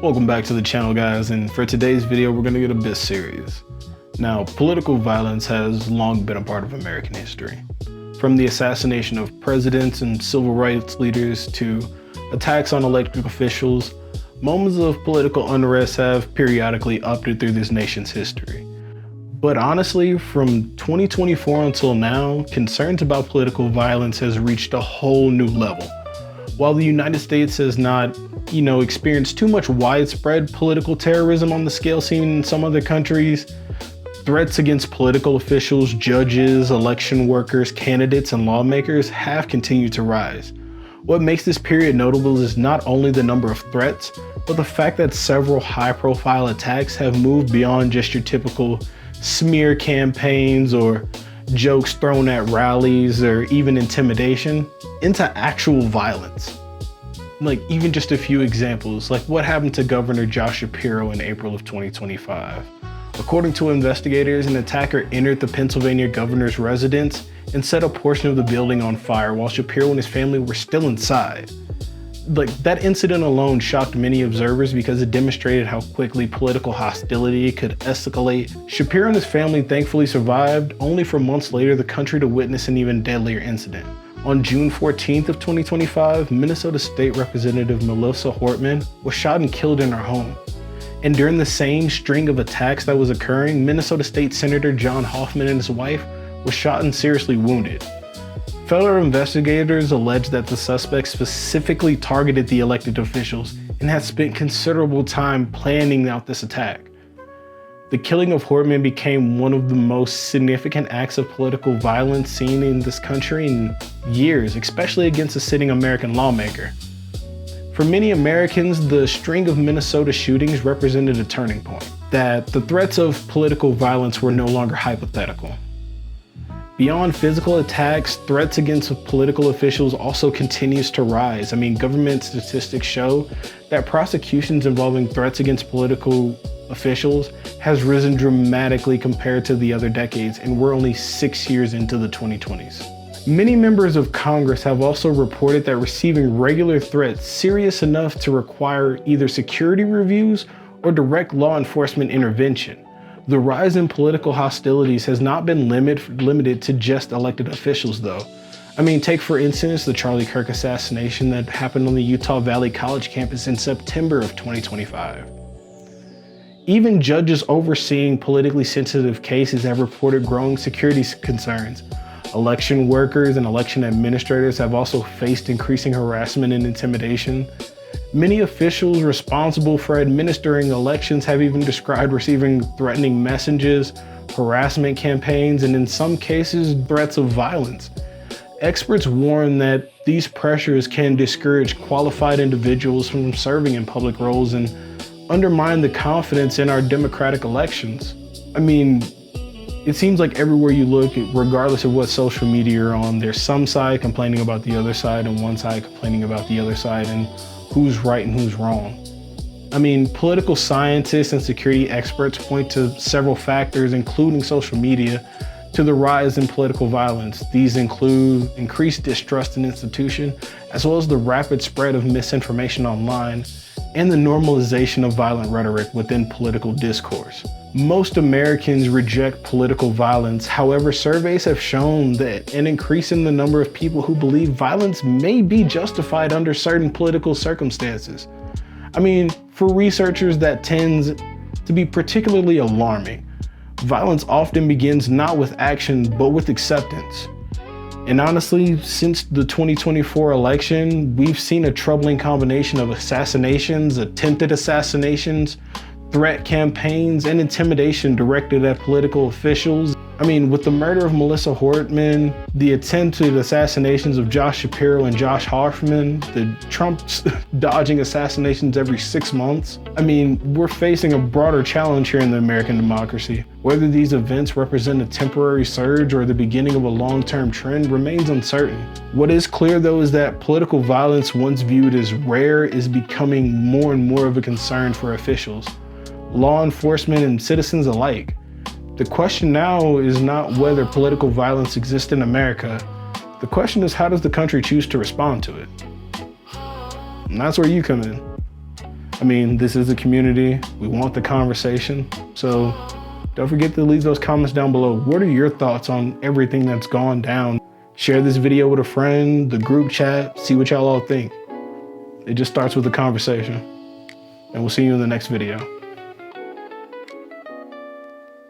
Welcome back to the channel, guys, and for today's video we're going to get a bit serious. Now, political violence has long been a part of American history. From the assassination of presidents and civil rights leaders to attacks on elected officials, moments of political unrest have periodically erupted through this nation's history. But honestly, from 2024 until now, concerns about political violence has reached a whole new level. While the United States has not, experienced too much widespread political terrorism on the scale seen in some other countries, threats against political officials, judges, election workers, candidates, and lawmakers have continued to rise. What makes this period notable is not only the number of threats, but the fact that several high-profile attacks have moved beyond just your typical smear campaigns or jokes thrown at rallies or even intimidation into actual violence. Like, even just a few examples, like what happened to Governor Josh Shapiro in April of 2025. According to investigators, an attacker entered the Pennsylvania governor's residence and set a portion of the building on fire while Shapiro and his family were still inside. That incident alone shocked many observers because it demonstrated how quickly political hostility could escalate. Shapiro and his family thankfully survived, only for months later the country to witness an even deadlier incident. On June 14th of 2025, Minnesota State Representative Melissa Hortman was shot and killed in her home. And during the same string of attacks that was occurring, Minnesota State Senator John Hoffman and his wife were shot and seriously wounded. Federal investigators allege that the suspect specifically targeted the elected officials and had spent considerable time planning out this attack. The killing of Hortman became one of the most significant acts of political violence seen in this country in years, especially against a sitting American lawmaker. For many Americans, the string of Minnesota shootings represented a turning point, that the threats of political violence were no longer hypothetical. Beyond physical attacks, threats against political officials also continues to rise. Government statistics show that prosecutions involving threats against political officials has risen dramatically compared to the other decades, and we're only 6 years into the 2020s. Many members of Congress have also reported that receiving regular threats serious enough to require either security reviews or direct law enforcement intervention. The rise in political hostilities has not been limited to just elected officials, though. Take for instance the Charlie Kirk assassination that happened on the Utah Valley College campus in September of 2025. Even judges overseeing politically sensitive cases have reported growing security concerns. Election workers and election administrators have also faced increasing harassment and intimidation. Many officials responsible for administering elections have even described receiving threatening messages, harassment campaigns, and in some cases, threats of violence. Experts warn that these pressures can discourage qualified individuals from serving in public roles and undermine the confidence in our democratic elections. It seems like everywhere you look, regardless of what social media you're on, there's some side complaining about the other side and one side complaining about the other side and who's right and who's wrong. Political scientists and security experts point to several factors, including social media, to the rise in political violence. These include increased distrust in institutions, as well as the rapid spread of misinformation online, and the normalization of violent rhetoric within political discourse. Most Americans reject political violence. However, surveys have shown that an increase in the number of people who believe violence may be justified under certain political circumstances. For researchers, that tends to be particularly alarming. Violence often begins not with action, but with acceptance. And honestly, since the 2024 election, we've seen a troubling combination of assassinations, attempted assassinations, threat campaigns, and intimidation directed at political officials. With the murder of Melissa Hortman, the attempted assassinations of Josh Shapiro and Josh Hoffman, the Trump's dodging assassinations every 6 months. We're facing a broader challenge here in the American democracy. Whether these events represent a temporary surge or the beginning of a long-term trend remains uncertain. What is clear, though, is that political violence, once viewed as rare, is becoming more and more of a concern for officials, law enforcement, and citizens alike. The question now is not whether political violence exists in America. The question is, how does the country choose to respond to it? And that's where you come in. I mean, this is a community. We want the conversation. So don't forget to leave those comments down below. What are your thoughts on everything that's gone down? Share this video with a friend, the group chat, see what y'all all think. It just starts with a conversation. And we'll see you in the next video.